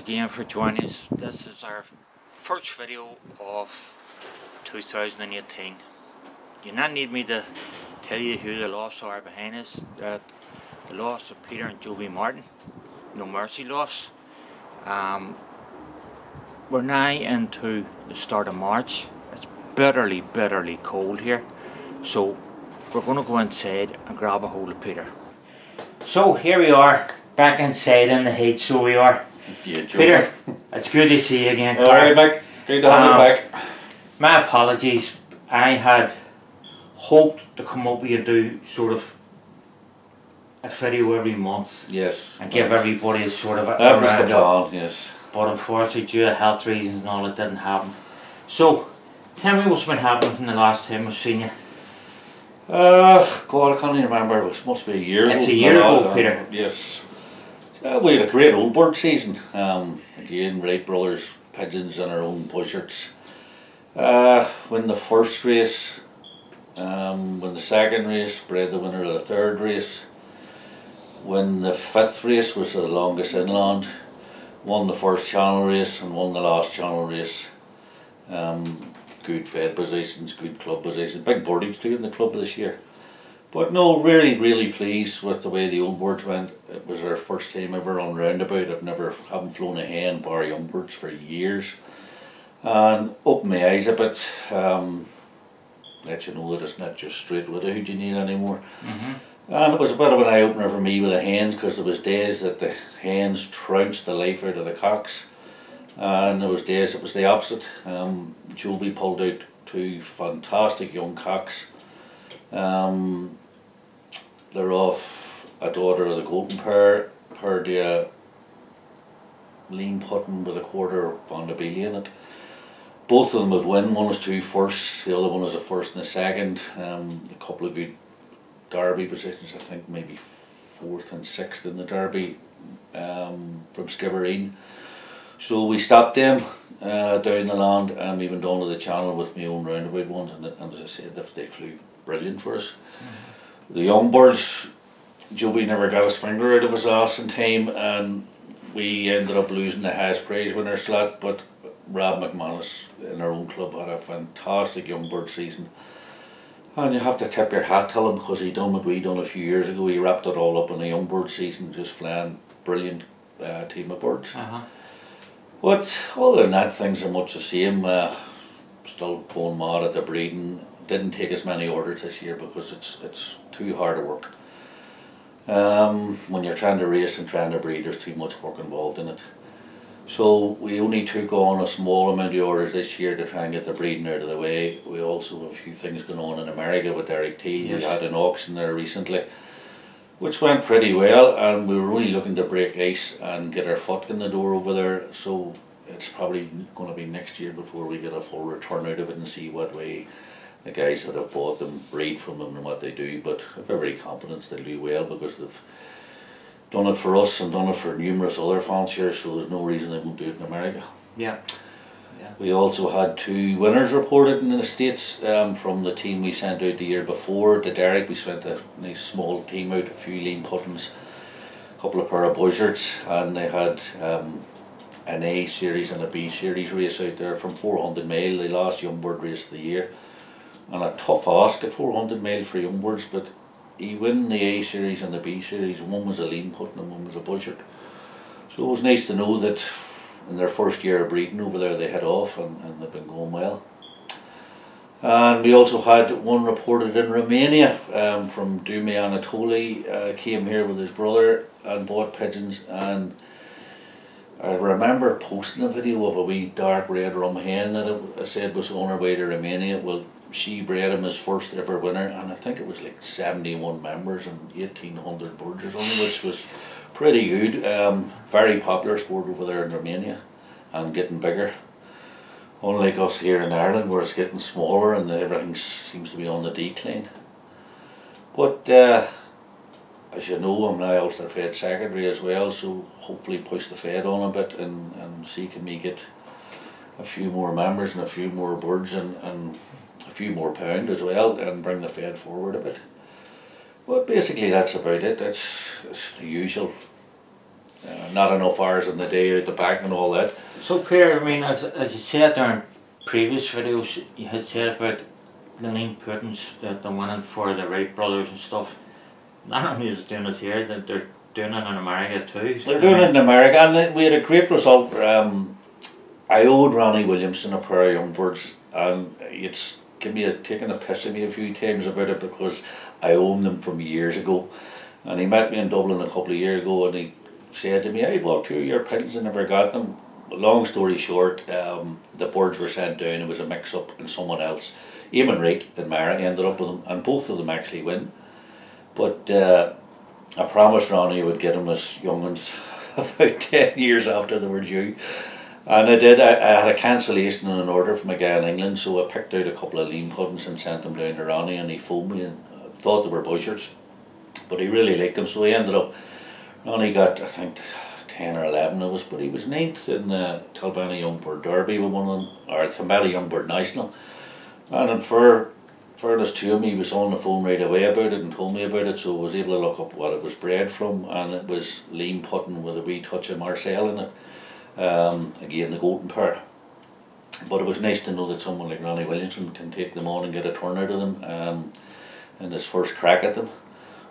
again for joining us. This is our first video of 2018. You not need me to tell you who the loss are behind us. The loss of Peter and Joby Martin. No mercy loss. We're now into the start of March. It's bitterly cold here. So we're going to go inside and grab a hold of Peter. So here we are, back inside in the heat, so we are. Yeah, Peter, it's good to see you again. Alright, Mick. Good to have you back. My apologies. I had hoped to come up with you and do sort of a video every month. Yes. And give everybody a sort of a that was the roundup. plan, yes. But unfortunately, due to health reasons and all, it didn't happen. So, tell me what's been happening from the last time I've seen you. God, I can't even remember. It must be a year ago. It's a year ago, Peter. Yes. We had a great old bird season. Again, Wright Brothers, Pigeons and our own buzzards. Win the first race, win the second race, bred the winner of the third race. Win the fifth race, was the longest inland. Won the first channel race and won the last channel race. Good fed positions, good club positions. Big birdies too in the club this year. But no, really pleased with the way the old birds went. It was our first time ever on roundabout. Haven't flown a hen bar young birds for years. And opened my eyes a bit. Let you know that it's not just straight with who do you need anymore. And it was a bit of an eye opener for me with the hens, because there was days that the hens trounced the life out of the cocks. And there was days it was the opposite. Joby pulled out two fantastic young cocks. They're off a daughter of the golden pair, paired to a lean putting with a quarter Van de Beele in it. Both of them have won. One was two firsts, the other one was a first and a second. A couple of good Derby positions, I think maybe fourth and sixth in the Derby from Skibbereen. So we stopped them down the land, and we went down to the channel with my own roundabout ones, and as I said, they flew brilliant for us. The young birds, Joby never got his finger out of his ass in time, and we ended up losing the highest prize winner slot, but Rob McManus in our own club had a fantastic young bird season. And you have to tip your hat to him, because he done what we done a few years ago. He wrapped it all up in a young bird season, just flying brilliant team of birds. But other than that, things are much the same. Still going mad at the breeding. Didn't take as many orders this year because it's too hard to work. When you're trying to race and trying to breed, there's too much work involved in it. So we only took on a small amount of orders this year to try and get the breeding out of the way. We also have a few things going on in America with Derek Teal. Yes. We had an auction there recently, which went pretty well, and we were only looking to break ice and get our foot in the door over there. So it's probably going to be next year before we get a full return out of it and see what way the guys that have bought them breed from them and what they do. But I've every confidence they'll do well, because they've done it for us and done it for numerous other fanciers, so there's no reason they won't do it in America. Yeah. We also had two winners reported in the States from the team we sent out the year before. To Derek, we sent a nice small team out, a few lean puttings, a couple of pair of buzzards, and they had an A series and a B series race out there from 400 mile, the last young bird race of the year. And a tough ask at 400 mile for young birds, but he won the A series and the B series. One was a lean putting and one was a buzzard. So it was nice to know that in their first year of breeding over there they head off, and they've been going well. And we also had one reported in Romania from Dume Anatoli. Came here with his brother and bought pigeons, and I remember posting a video of a wee dark red rum hen that I said was on her way to Romania. Well, she bred him his first ever winner, and I think it was like 71 members and 1,800 birds or something, which was pretty good. Very popular sport over there in Romania, and getting bigger. Unlike us here in Ireland, where it's getting smaller and everything seems to be on the decline. But as you know, I'm now Ulster Fed Secretary as well, so hopefully push the Fed on a bit and see can we get a few more members and a few more birds and a few more pound as well, and bring the Fed forward a bit. But basically that's about it. It's the usual not enough hours in the day out the back and all that. So Pierre, I mean, as you said there in previous videos, you had said about the lean puddings, the winning for the Wright brothers and stuff. Not only is doing it here, that they're doing it in America too. They're doing it in America, and we had a great result. I owed Ronnie Williamson a pair of young birds, and it's taken a piss at me a few times about it because I owned them from years ago. And he met me in Dublin a couple of years ago, and he said to me, "I bought 2 of your pigeons and never got them." Long story short, the birds were sent down. It was a mix-up, and someone else, Eamon Wright and Mara, ended up with them, and both of them actually win. But I promised Ronnie I would get them as young ones about 10 years after they were due. And I did. I had a cancellation and an order from a guy in England, so I picked out a couple of lean puddings and sent them down to Ronnie, and he phoned me and thought they were buzzards, but he really liked them, so he ended up, Ronnie got, I think, 10 or 11 of us, but he was 9th in the Talbana Young Bird Derby with one of them, or Talbana Young Bird National. And in fairness to him, he was on the phone right away about it and told me about it, so I was able to look up what it was bred from, and it was lean pudding with a wee touch of Marcel in it. Again, the golden pair. But it was nice to know that someone like Ronnie Williamson can take them on and get a turn out of them in his first crack at them.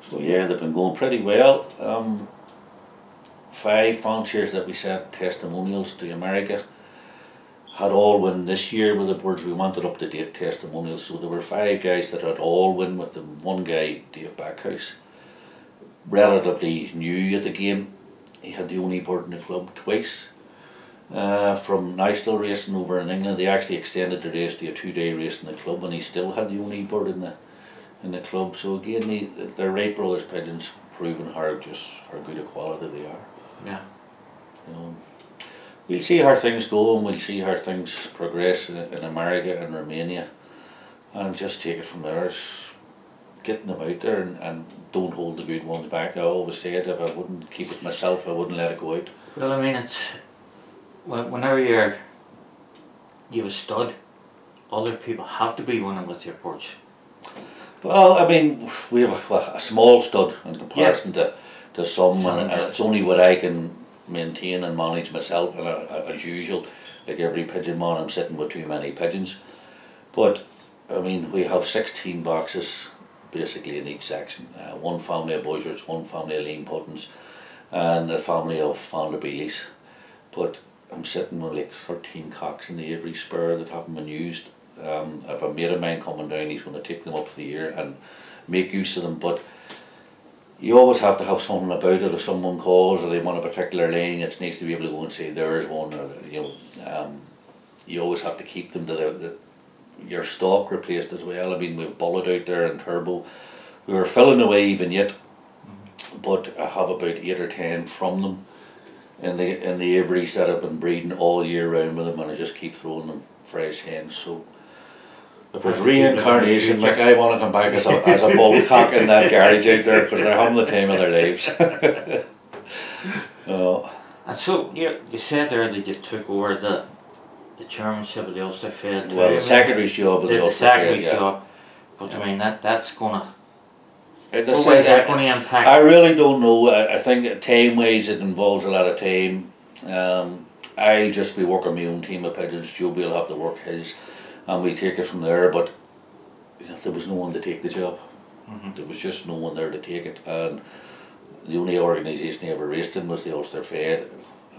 So yeah, they've been going pretty well. 5 fanciers that we sent testimonials to America had all win this year with the birds. We wanted up to date testimonials, so there were 5 guys that had all win with them. One guy, Dave Backhouse, relatively new at the game. He had the only bird in the club twice. From national racing over in England, they actually extended the race to a 2-day race in the club, and he still had the only bird in the club. So again, the Wright brothers pigeons proving how good a quality they are. Yeah. We'll see how things go, and we'll see how things progress in America and Romania, and just take it from there. It's getting them out there, and don't hold the good ones back. I always said if I wouldn't keep it myself, I wouldn't let it go out. Well, I mean, it's whenever you have a stud, other people have to be winning with your birds. Well, I mean, we have a small stud in comparison to some, and it's only what I can maintain and manage myself, and as usual, like every pigeon man, I'm sitting with too many pigeons. But I mean, we have 16 boxes basically in each section. 1 family of buzzards, 1 family of lean puddings, and a family of Vanderbilis. But I'm sitting with like 13 cocks in the aviary spur that haven't been used. If a mate of mine coming down, he's going to take them up for the year and make use of them. But you always have to have something about it. If someone calls or they want a particular lane, it's nice to be able to go and say there's one, or you always have to keep them to your stock replaced as well. I mean, we've Bullet out there and Turbo. We were filling away even yet, but I have about 8 or 10 from them in the aviaries that have been breeding all year round with them, and I just keep throwing them fresh hens. So if there's reincarnation, like, I want to come back as a bullcock in that garage out there, because they're having the time of their lives. And so you said there that you took over the chairmanship of the Ulster Fed. Well, the secretary's job of the Ulster Fed, job. But I mean, that's gonna. What way is that going to impact? I really don't know. I think time-wise it involves a lot of time. I'll just be working my own team of pigeons. Joby will have to work his, and we'll take it from there. But there was no one to take the job. There was just no one there to take it, and the only organisation I ever raced in was the Ulster Fed,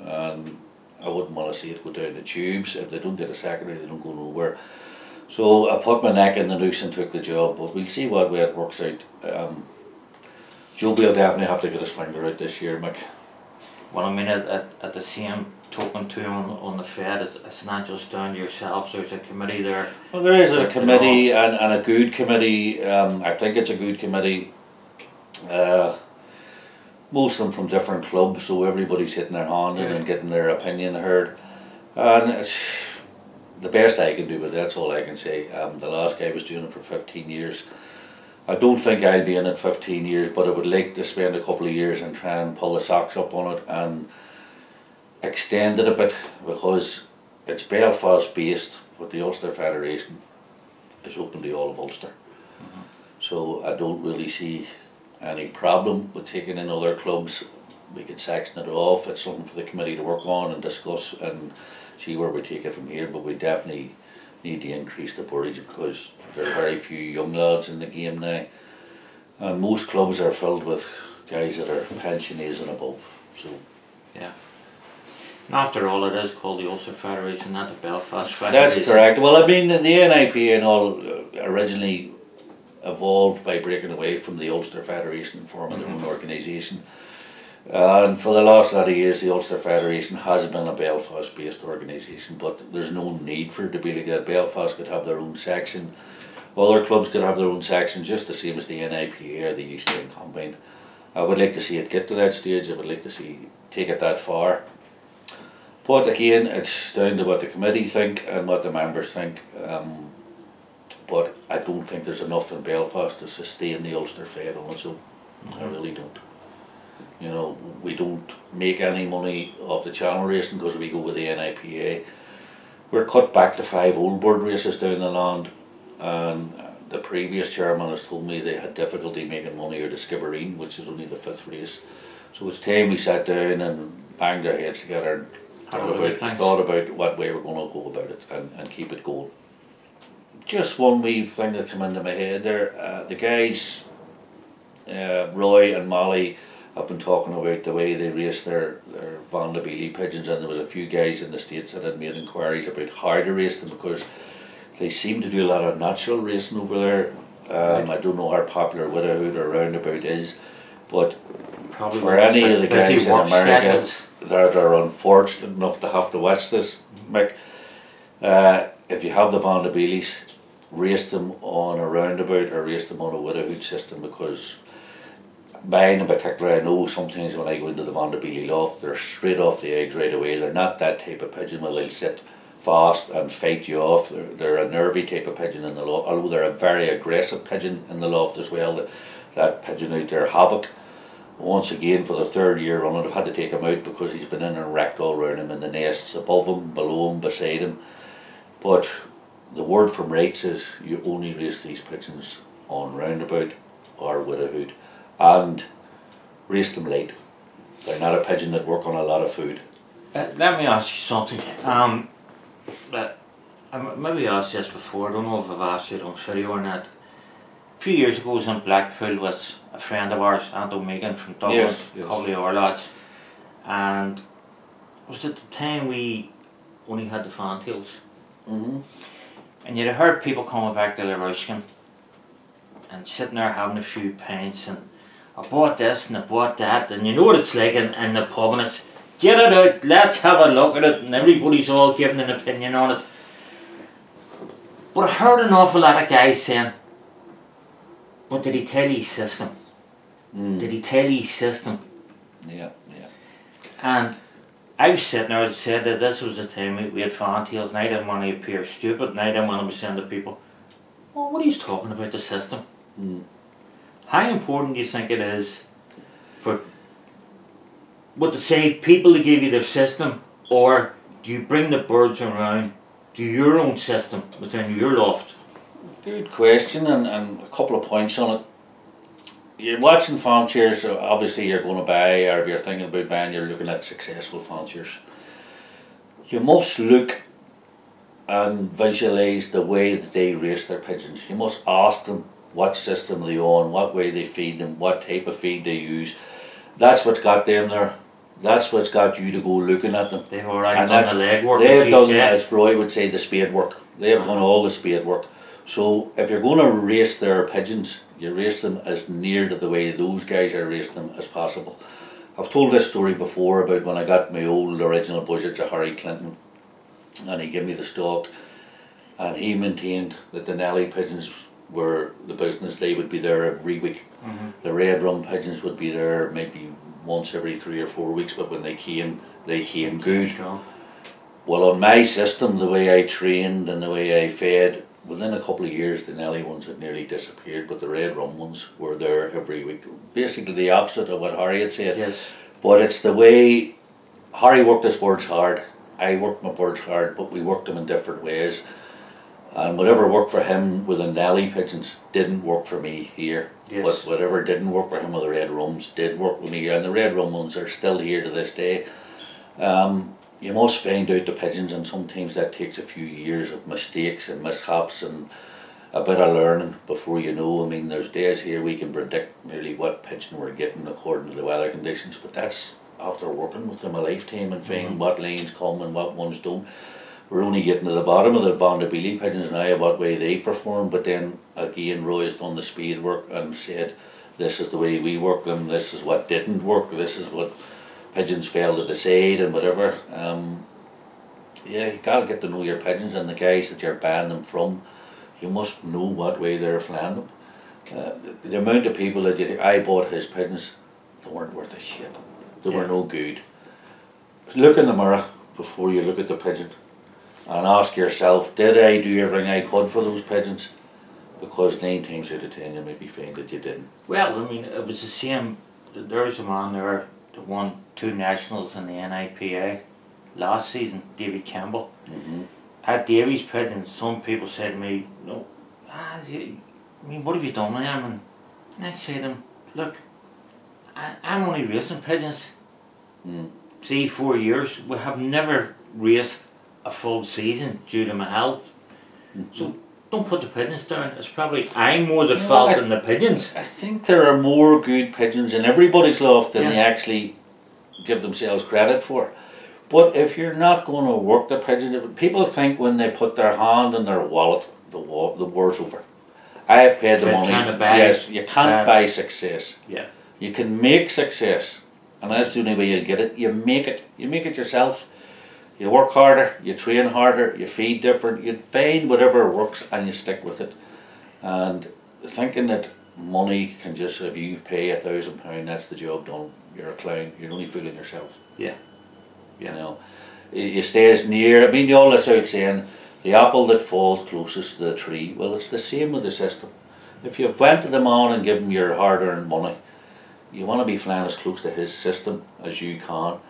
and I wouldn't want to see it go down the tubes. If they don't get a secretary, they don't go nowhere. So I put my neck in the noose and took the job, but we'll see what way it works out. Joby will definitely have to get his finger out this year, Mick. Well, I mean, at the same token too, on the Fed, it's not just down to yourselves. There's a committee there. Well, there is a committee, and a good committee. I think it's a good committee. Most of them from different clubs, so everybody's hitting their hand in and getting their opinion heard. And it's the best I can do, but that's all I can say. The last guy was doing it for 15 years. I don't think I'll be in it 15 years, but I would like to spend a couple of years and try and pull the socks up on it and extend it a bit, because it's Belfast based, but the Ulster Federation is open to all of Ulster. So I don't really see any problem with taking in other clubs we could section it off. It's something for the committee to work on and discuss and see where we take it from here, but we definitely need to increase the boardage because there are very few young lads in the game now, and most clubs are filled with guys that are pension age and above. So yeah. And after all, it is called the Ulster Federation, not the Belfast Federation. that's correct. Well, I mean, the NIPA and all originally evolved by breaking away from the Ulster Federation and forming their own organisation. And for the last lot of years, the Ulster Federation has been a Belfast-based organisation, but there's no need for it to be like that. Belfast could have their own section. Other clubs could have their own section, just the same as the NIPA or the East End Combine. I would like to see it get to that stage. I would like to see take it that far. But again, it's down to what the committee think and what the members think. But I don't think there's enough in Belfast to sustain the Ulster Fed on its own. I really don't. You know, we don't make any money off the channel racing because we go with the NIPA. We're cut back to 5 old board races down the land, and the previous chairman has told me they had difficulty making money out of Skibbereen, which is only the 5th race. So it's time we sat down and banged our heads together and thought about what way we're going to go about it and keep it going. Just one wee thing that came into my head there. The guys, Roy and Molly, have been talking about the way they race their Vanderbilt pigeons, and there was a few guys in the States that had made inquiries about how to race them because they seem to do a lot of natural racing over there. I don't know how popular Widowhood or Roundabout is, but probably for any of the guys in America that are unfortunate enough to have to watch this, Mick, if you have the Vanderbilts, race them on a roundabout or race them on a Widowhood system, because mine in particular, I know sometimes when I go into the Vanderbilt loft, they're straight off the eggs right away. They're not that type of pigeon where they'll sit fast and fight you off. They're a nervy type of pigeon in the loft, although they're a very aggressive pigeon in the loft as well. That pigeon out there, Havoc, once again for the 3rd year running, I've had to take him out because he's been in and wrecked all around him in the nests, above him, below him, beside him. But the word from rights is you only race these pigeons on roundabout or Widowhood, and race them late. They're not a pigeon that work on a lot of food. Let me ask you something. Maybe I asked this before, I don't know if I've asked you it on video or not. A few years ago I was in Blackpool with a friend of ours, Anto Megan from Dublin, Yes. a couple of our lads, and it was at the time we only had the fantails. And you'd have heard people coming back to Leruskin and sitting there having a few pints and I bought this and I bought that, and you know what it's like in the pub, and it's get it out, let's have a look at it, and everybody's all giving an opinion on it. But I heard an awful lot of guys saying, but did he tell you his system? Did he tell you his system? Yeah, yeah. And I was sitting there and said that this was the time we had fantails, and I didn't want to appear stupid, and I didn't want to be saying to people, well, what are you talking about the system? How important do you think it is for what to say, people to give you their system, or do you bring the birds around to your own system within your loft? Good question, and a couple of points on it. You're watching fanciers, so obviously you're going to buy, or if you're thinking about buying, you're looking at successful fanciers. You must look and visualise the way that they race their pigeons. You must ask them what system they own, what way they feed them, what type of feed they use. That's what's got them there. That's what's got you to go looking at them. They've already done the legwork. They've done, as Roy would say, the spade work. They have done all the spade work. So if you're going to race their pigeons, you race them as near to the way those guys are racing them as possible. I've told this story before about when I got my old original buzzards of Harry Clinton, and he gave me the stock, and he maintained that the Nelly pigeons were the business. They would be there every week. The red rum pigeons would be there maybe once every 3 or 4 weeks, but when they came good. Well, on my system, the way I trained and the way I fed, within a couple of years the Nelly ones had nearly disappeared, but the red rum ones were there every week. Basically the opposite of what Harry had said. Yes. But it's the way Harry worked his birds hard, I worked my birds hard, but we worked them in different ways. And whatever worked for him with the Nelly pigeons didn't work for me here. Yes. But whatever didn't work for him with the red rums did work with me here. And the red rum ones are still here to this day. You must find out the pigeons, and sometimes that takes a few years of mistakes and mishaps and a bit of learning before you know. I mean, there's days here we can predict nearly what pigeon we're getting according to the weather conditions, but that's after working with them a lifetime and finding what lines come and what ones don't. We're only getting to the bottom of the Vanderbilt pigeons now, what way they perform, but then again Roy has done the speed work and said this is the way we work them, this is what didn't work, this is what pigeons fail to decide and whatever. Yeah, you gotta get to know your pigeons and the guys that you're buying them from. You must know what way they're flying them. The amount of people that I bought his pigeons, they weren't worth a shit. They were no good. Look in the mirror before you look at the pigeon and ask yourself, did I do everything I could for those pigeons? Because 9 times out of 10 you maybe find that you didn't. Well, I mean, it was the same. There's a man there that won 2 nationals in the NIPA last season, David Campbell. At Davy's pigeons, some people said to me, no, I mean, what have you done with them? And I said to them, look, I'm only racing pigeons. 3-4 years. We have never raced a full season due to my health. So don't put the pigeons down. It's probably I'm more the fault than the pigeons. I think there are more good pigeons in everybody's loft than they actually give themselves credit for. But if you're not going to work the pigeon, people think when they put their hand in their wallet, the war's over. I have paid the money. Yes, you can't buy success. Yeah. You can make success, and that's the only way you'll get it. You make it. You make it yourself. You work harder, you train harder, you feed different, you find whatever works and you stick with it. And thinking that money can just, if you pay £1,000, that's the job done, you're a clown, you're only fooling yourself. Yeah. You know, you stay as near, I mean, you always out saying, the apple that falls closest to the tree. Well, it's the same with the system. If you've went to the man and given your hard-earned money, you want to be flying as close to his system as you can.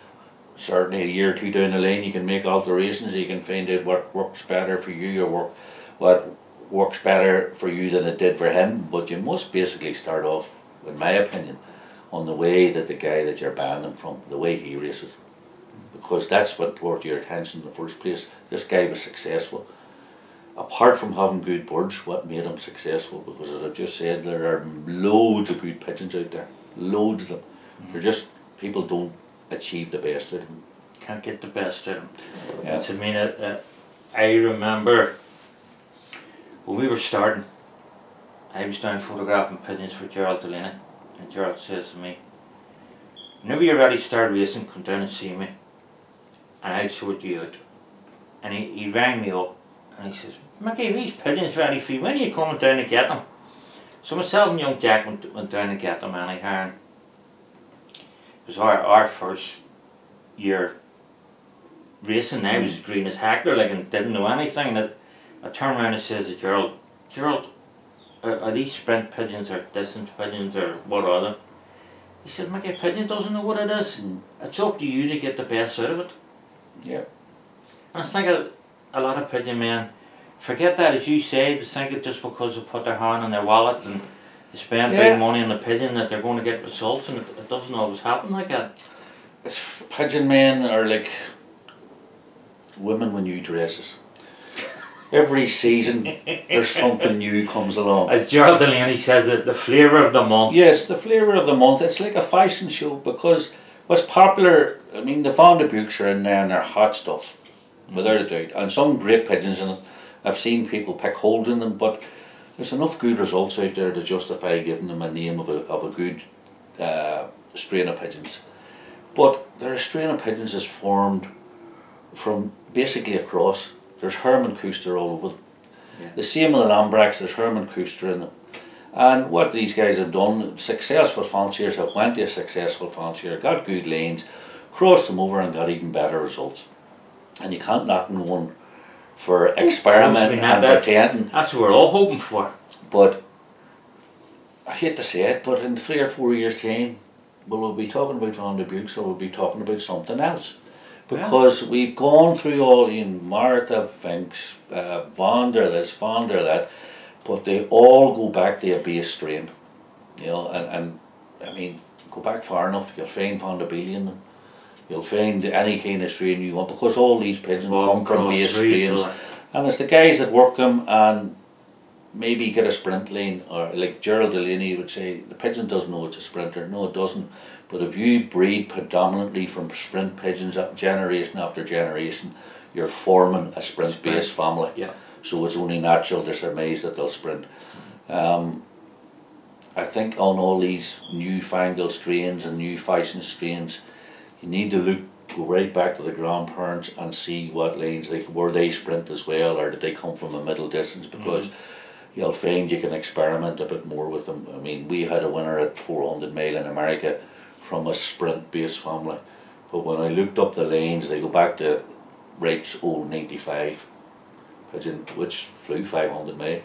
Certainly a year or two down the line you can make alterations, you can find out what works better for you or what works better for you than it did for him, but you must basically start off, in my opinion, on the way that the guy that you're buying them from, the way he races, because that's what brought your attention in the first place. This guy was successful. Apart from having good birds, what made him successful? Because as I've just said, there are loads of good pigeons out there, loads of them. They're just, people don't achieve the best out of them. Can't get the best out of them. Yeah. I mean, I remember when we were starting, I was down photographing pigeons for Gerald Delaney, and Gerald says to me, whenever you're ready to start racing, come down and see me and I'll sort you out. And he rang me up and he says, Mickey, these pigeons ready for you, when are you coming down to get them? So myself and young Jack went down to get them anyhow. It was our first year racing. I was green as Hector, like, and didn't know anything. And I turned around and says to Gerald, are these sprint pigeons or distance pigeons or what are they? He said, Mickey, a pigeon doesn't know what it is. It's up to you to get the best out of it. Yeah. And I think a lot of pigeon men forget that, as you say, they think it just because they put their hand in their wallet and they spend big money on the pigeon that they're going to get results, and it doesn't always happen like that. Pigeon men are like women with new dresses. Every season there's something new comes along. As Gerald Delaney says, that the flavour of the month. Yes, the flavour of the month. It's like a fashion show, because what's popular, I mean, the Vanderbukes are in there and they're hot stuff, without a doubt. And some great pigeons in it. I've seen people pick holes in them, but there's enough good results out there to justify giving them a name of a good strain of pigeons. But their strain of pigeons is formed from basically a cross. There's Herman Kuster all over them. Yeah. The same with the Lambracks, there's Herman Kuster in them. And what these guys have done, successful fanciers have went to a successful fancier, got good lanes, crossed them over and got even better results. And you can't knock no one for experimenting and pretending. That's what we're all hoping for. But I hate to say it, but in 3 or 4 years' time, we'll be talking about Vanderbukes or we'll be talking about something else. because we've gone through all, Martha Finks, Vander this, Vander that, but they all go back to a base strain, and I mean, go back far enough, you'll find Van der Biel in them. You'll find any kind of strain you want, because all these pigeons come from base strains, and it's the guys that work them and maybe get a sprint lane, or like Gerald Delaney would say, the pigeon doesn't know it's a sprinter. No, it doesn't. But if you breed predominantly from sprint pigeons generation after generation, you're forming a sprint-based family. Yeah. So it's only natural to surmise that they'll sprint. I think on all these newfangled strains and new fashion strains, you need to go right back to the grandparents and see what lanes were they sprint as well, or did they come from a middle distance, because you'll find you can experiment a bit more with them. I mean, we had a winner at 400 mile in America from a sprint based family, but when I looked up the lanes, they go back to Wright's old 95 pigeon, which flew 500 mile.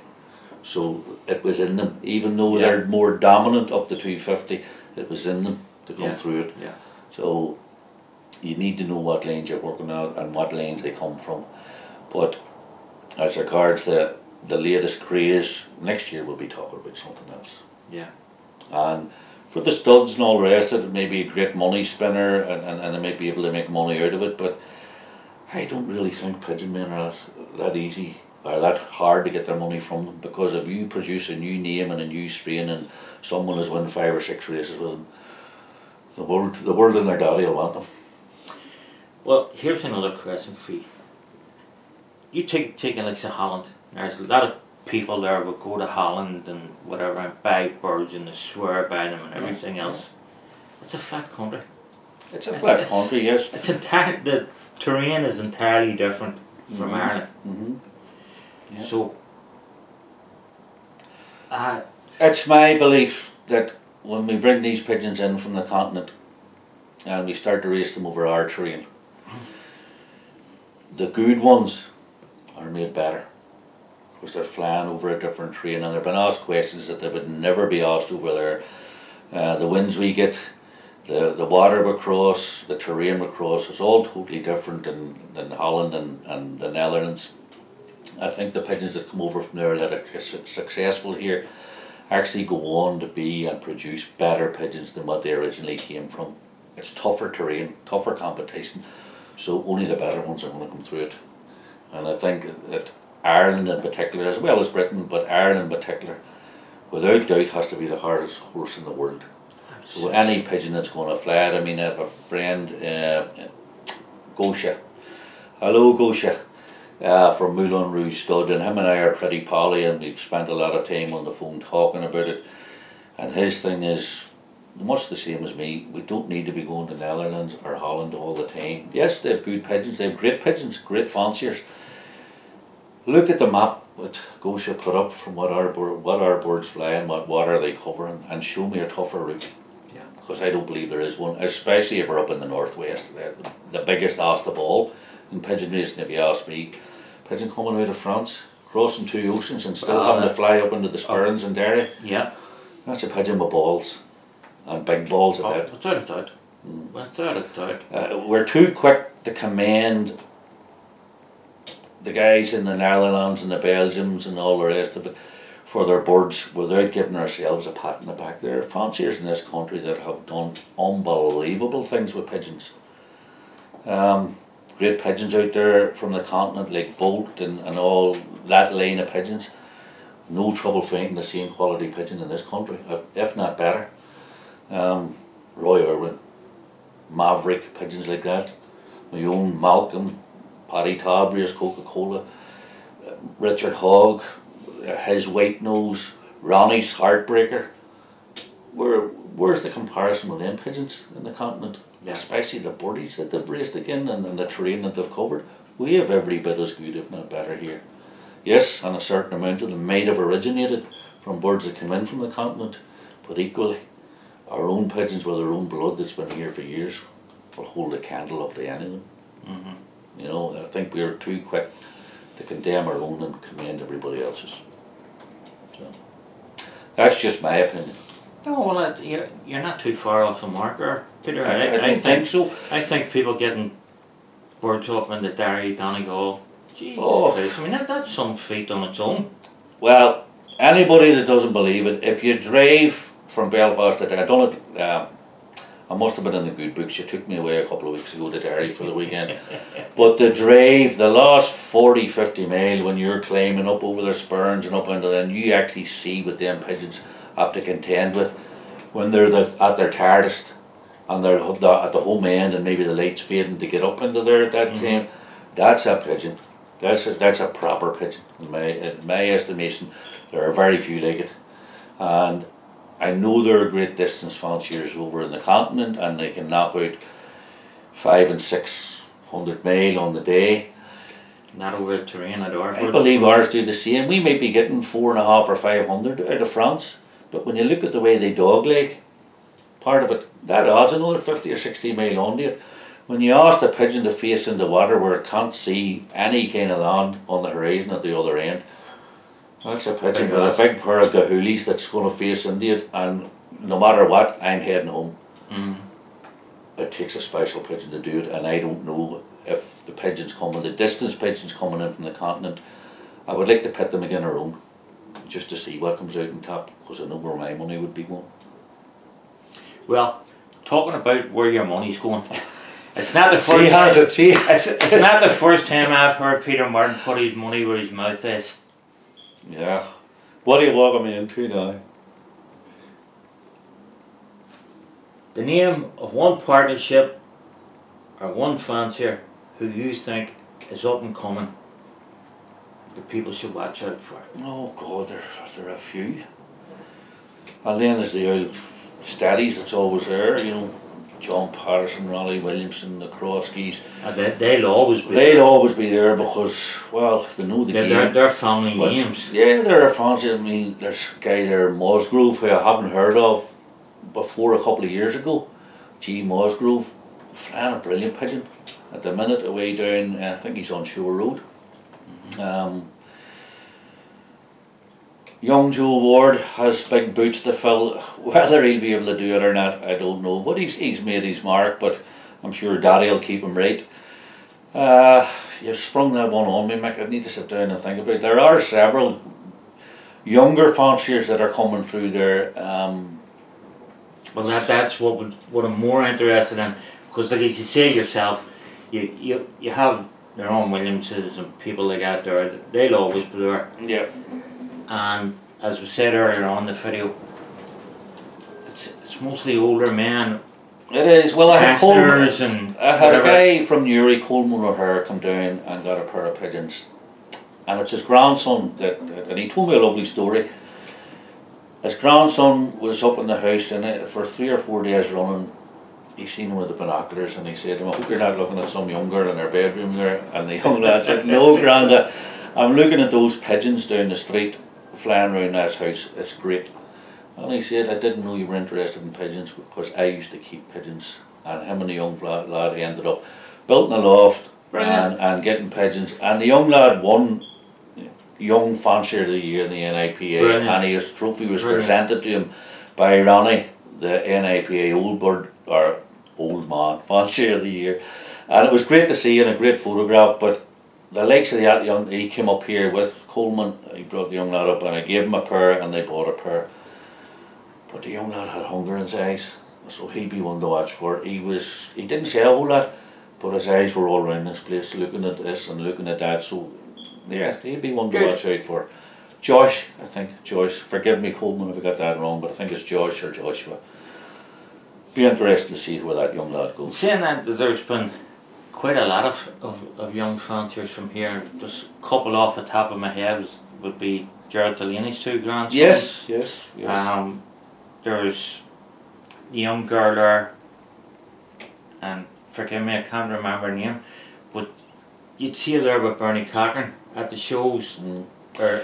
So it was in them, even though they're more dominant up to 250, it was in them to come through it. Yeah. So you need to know what lanes you're working out and what lanes they come from. But as regards the latest craze, next year we'll be talking about something else. Yeah. And for the studs and all the rest of it, it may be a great money spinner, and they might be able to make money out of it, but I don't really think pigeon men are that easy or that hard to get their money from them, because if you produce a new name and a new strain and someone has won 5 or 6 races with them, the world and their daddy will want them. Well, here's another question for you. You take like say Holland. There's a lot of people there would go to Holland and whatever and buy birds and they swear by them and everything else. It's a flat country. It's a flat country, yes. It's the terrain is entirely different from Ireland. Yeah. So, it's my belief that when we bring these pigeons in from the continent and we start to race them over our terrain, the good ones are made better, because they're flying over a different terrain, and they've been asked questions that they would never be asked over there. The winds we get, the water we cross, the terrain we cross, it's all totally different than Holland and the Netherlands. I think the pigeons that come over from there that are successful here actually go on to be and produce better pigeons than what they originally came from. It's tougher terrain, tougher competition, so only the better ones are going to come through it. And I think that Ireland in particular, as well as Britain, but Ireland in particular, without doubt has to be the hardest horse in the world. So any pigeon that's going to fly it, I mean, I have a friend, Gosha. Hello Gosha, from Moulin Rouge Stud, and him and I are pretty pally, and we've spent a lot of time on the phone talking about it. And his thing is much the same as me. We don't need to be going to Netherlands or Holland all the time. Yes, they have good pigeons, they have great pigeons, great fanciers. Look at the map that Gosha put up from what our birds fly and what water they cover, and show me a tougher route. Yeah. Because I don't believe there is one, especially if we're up in the northwest. The biggest ask of all in pigeon racing, if you ask me, pigeon coming out of France, crossing 2 oceans and still having to fly up into the Spurns and Derry. Yeah. That's a pigeon with balls, and big balls at that. Without a doubt. Without a doubt. We're too quick to commend the guys in the Netherlands and the Belgians and all the rest of it for their birds without giving ourselves a pat in the back. There are fanciers in this country that have done unbelievable things with pigeons. Great pigeons out there from the continent like Bolt and all that line of pigeons. No trouble finding the same quality pigeon in this country, if not better. Roy Irwin, Maverick, pigeons like that. My own Malcolm, Paddy Tabrius, Coca-Cola, Richard Hogg, his White Nose, Ronnie's Heartbreaker. Where's the comparison with them pigeons in the continent? Yeah. Especially the birdies that they've raced again and the terrain that they've covered. We have every bit as good, if not better, here. Yes, and a certain amount of them might have originated from birds that come in from the continent, but equally, our own pigeons with their own blood that's been here for years will hold a candle up to any of them. You know, I think we're too quick to condemn our own and commend everybody else's. So, that's just my opinion. No, well, you're not too far off the mark, Peter. I think so. I think people getting birds up in the Derry, Donegal. Jesus Oh. Christ, I mean that's some feat on its own. Well, anybody that doesn't believe it, if you drive from Belfast to Derry, I done it, I must have been in the good books. You took me away a couple of weeks ago to Derry for the weekend. But the drive, the last 40, 50 mile, when you're climbing up over their spurns and up into there, and you actually see what them pigeons have to contend with when they're at their tiredest and they're at the home end and maybe the light's fading to get up into there at that time. That's a pigeon. That's a proper pigeon in my estimation. There are very few like it, and I know there are great distance fanciers over in the continent, and they can knock out 500 and 600 mile on the day. Not over the terrain at our. I believe ours do the same. We might be getting 4.5 or 500 out of France, but when you look at the way they dog leg, part of it, that adds another 50 or 60 mile onto it. When you ask the pigeon to face into water where it can't see any kind of land on the horizon at the other end, that's a pigeon with a big pair of gahoolies that's going to face into it, and no matter what, I'm heading home. It takes a special pigeon to do it, and I don't know if the pigeons coming, the distance pigeons coming in from the continent, I would like to pit them again our own, just to see what comes out on top, because I know where my money would be going. Well, talking about where your money's going, it's not the first. It's not the first time I've heard Peter Martin put his money where his mouth is. Yeah. What are you walking me into now? The name of one partnership or one fancier who you think is up and coming that people should watch out for. Oh God, there are a few. And then there's the old steadies that's always there, you know, John Patterson, Ronnie Williamson, the Croskeys. They'll always be there. They'll always be there because, well, they know the game. They're family names. Yeah, they're a fancy. I mean, there's a guy there, Musgrove, who I haven't heard of before a couple of years ago. G. Musgrove, flying a brilliant pigeon. At the minute, away down, I think he's on Shore Road. Young Joe Ward has big boots to fill. Whether he'll be able to do it or not, I don't know. But he's made his mark, but I'm sure Daddy will keep him right. You've sprung that one on me, Mick. I need to sit down and think about it. There are several younger fanciers that are coming through there. Well, that's what I'm more interested in, because like as you say yourself, you have your own Williamses and people like that there. They'll always be there. Yeah. And as we said earlier on the video, it's mostly older men. It is. Well, I had a guy from Newry, Coleman O'Hare, come down and got a pair of pigeons, and it's his grandson and he told me a lovely story. His grandson was up in the house, and for 3 or 4 days running, he seen him with the binoculars, and he said to him, "I hope you're not looking at some young girl in her bedroom there." And the young lad said, "No, Granda, I'm looking at those pigeons down the street flying around that house. It's great." And he said, "I didn't know you were interested in pigeons because I used to keep pigeons." And him and the young lad ended up building a loft and getting pigeons. And the young lad won Young Fancier of the Year in the NIPA. Brilliant. And his trophy was presented to him by Ronnie, the NIPA Old Man Fancier of the Year. And it was great to see and a great photograph. But the likes of that young, he came up here with Coleman. He brought the young lad up, and I gave him a pair, and they bought a pair. But the young lad had hunger in his eyes, so he'd be one to watch for. He didn't say a whole lot, but his eyes were all around this place, looking at this and looking at that. So yeah, he'd be one to watch out for. Josh, I think, Josh. Forgive me, Coleman, if I got that wrong, but I think it's Josh or Joshua. Be interested to see where that young lad goes. Saying that, there's been quite a lot of young fanciers from here. Just a couple off the top of my head would be Gerald Delaney's 2 grandsons. Yes. There's the young girl there, and forgive me, I can't remember her name, but you'd see her there with Bernie Cochran at the shows, or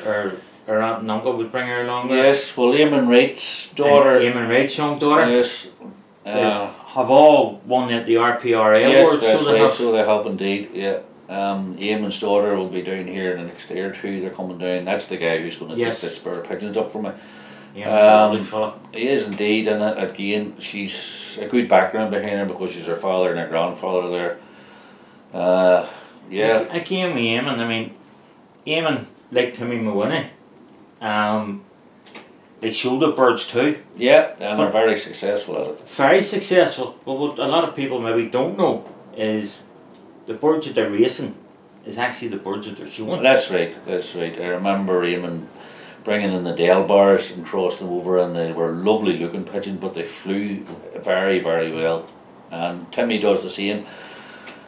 her aunt and uncle would bring her along there. Yes, well, Eamon Wright's daughter. Eamon Wright's young daughter. Yes. Have all won at the RPRA Yes, awards. that's right, so they have indeed, yeah. Eamon's daughter will be down here in the next day or two. They're coming down. That's the guy who's going to take the spur of pigeons up for me. He is indeed, and again, she's a good background behind her because she's her father and her grandfather there. Yeah. I came with Eamon. I mean, Eamon, like Timmy Mawinny, they shoulder birds too. Yeah, and they're very successful at it. Very successful. But what a lot of people maybe don't know is the birds that they're racing is actually the birds that they're showing. That's right, that's right. I remember Eamon bringing in the Dell bars and crossed them over, and they were lovely looking pigeons, but they flew very, very well. And Timmy does the same.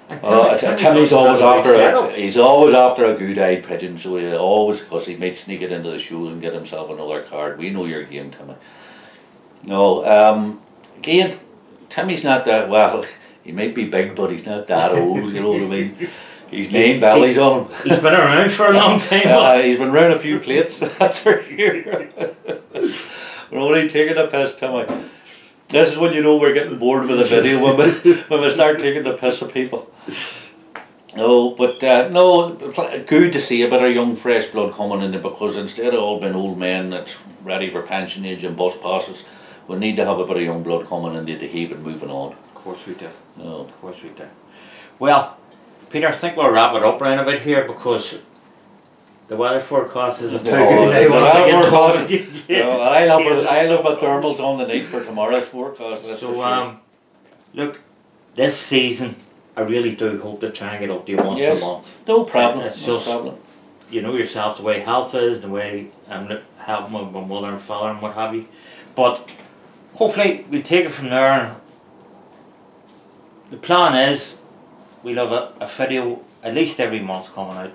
Timmy's always after he's always after a good-eyed pigeon, so he always, because he might sneak it into the shoes and get himself another card. We know your game, Timmy. No, again, Timmy's not that, well, he might be big, but he's not that old, you know what I mean? He's name bellies on him. He's been around for a long time. He's been around a few plates, that's for sure. We're only taking a piss, Timmy. This is when you know we're getting bored with the video, when we start taking the piss of people. No, but no, good to see a bit of young fresh blood coming in there, because instead of all being old men that's ready for pension age and bus passes, we need to have a bit of young blood coming in there to keep it moving on. Of course we do. No. Of course we do. Well, Peter, I think we'll wrap it up round a bit here, because the weather forecast is a I look at thermals on the night for tomorrow's forecast. So sure. Look, this season I really do hope to try and get up to you once a month. No problem. It's just, you know yourself, the way health is, the way I'm helping my mother and father and what have you. But hopefully we'll take it from there. The plan is we'll have a video at least every month coming out.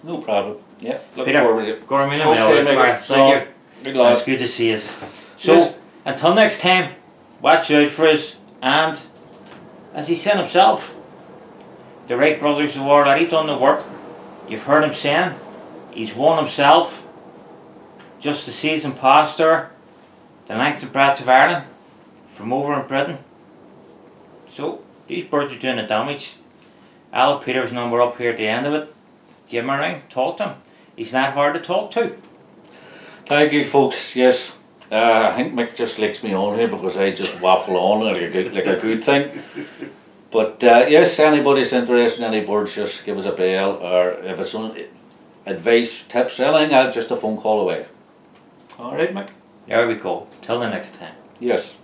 No problem. Yeah. Look Peter, forward to it. Thank you. It's good to see us. So, yes. Until next time, watch out for us, and as he said himself, the Wright Brothers have already done the work. You've heard him saying, he's won himself, just the season past there, the length and breadth of Ireland, from over in Britain. So, these birds are doing the damage. I'll have Peter's number up here at the end of it. Give him a ring, talk to him. He's not hard to talk to. Thank you, folks. Yes, I think Mick just licks me on here because I just waffle on like a good thing. But yes, anybody's interested in any birds, just give us a bell, or if it's on advice, tips, anything, just a phone call away. All right, Mick. There we go. Till the next time. Yes.